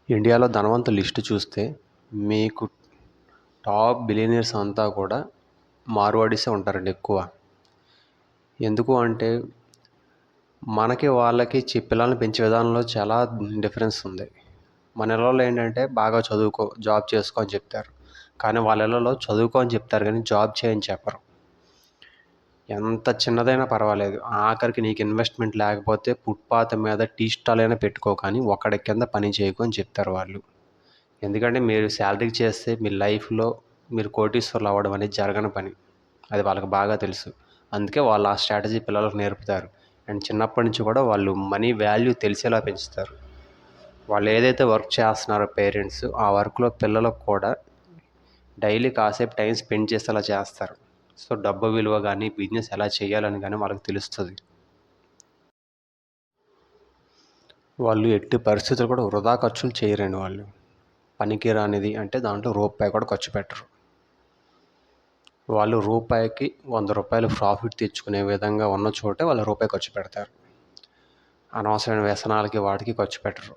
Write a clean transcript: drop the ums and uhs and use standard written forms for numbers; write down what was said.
ఇండియాలో ధనవంతుల లిస్ట్ చూస్తే మీకు టాప్ బిలియనీర్స్ అంతా కూడా మార్వాడీసే ఉంటారండి ఎక్కువ. ఎందుకు అంటే మనకి వాళ్ళకి పిల్లల్ని పెంచే విధానంలో చాలా డిఫరెన్స్ ఉంది. మన ఇళ్ళలో ఏంటంటే బాగా చదువుకో, జాబ్ చేసుకో అని చెప్తారు. కానీ వాళ్ళ ఇళ్ళలో చదువుకో అని చెప్తారు కానీ జాబ్ చేయని చెప్పరు. ఎంత చిన్నదైనా పర్వాలేదు, ఆఖరికి నీకు ఇన్వెస్ట్మెంట్ లేకపోతే ఫుట్పాత్ మీద టీ స్టాల్ అయినా పెట్టుకో, కానీ ఒకడి కింద పని చేయకు అని చెప్తారు వాళ్ళు. ఎందుకంటే మీరు శాలరీకి చేస్తే మీ లైఫ్లో మీరు కోటీశ్వర్లు అవ్వడం అనేది జరగని పని. అది వాళ్ళకి బాగా తెలుసు. అందుకే వాళ్ళు ఆ స్ట్రాటజీ పిల్లలకు నేర్పుతారు. అండ్ చిన్నప్పటి నుంచి కూడా వాళ్ళు మనీ వాల్యూ తెలిసేలా పెంచుతారు. వాళ్ళు ఏదైతే వర్క్ చేస్తున్నారో పేరెంట్స్, ఆ వర్క్లో పిల్లలకు కూడా డైలీ కాసేపు టైం స్పెండ్ చేసేలా చేస్తారు. సో డబ్బు విలువ కానీ, బిజినెస్ ఎలా చేయాలని కానీ వాళ్ళకి తెలుస్తుంది. వాళ్ళు ఎట్టి పరిస్థితులు కూడా వృధా ఖర్చులు చేయరండి. వాళ్ళు పనికి రానిది అంటే దాంట్లో రూపాయి కూడా ఖర్చు పెట్టరు. వాళ్ళు రూపాయికి 100 రూపాయలు ప్రాఫిట్ తెచ్చుకునే విధంగా ఉన్న చోటే వాళ్ళు రూపాయి ఖర్చు పెడతారు. అనవసరమైన వ్యసనాలకి వాటికి ఖర్చు పెట్టరు.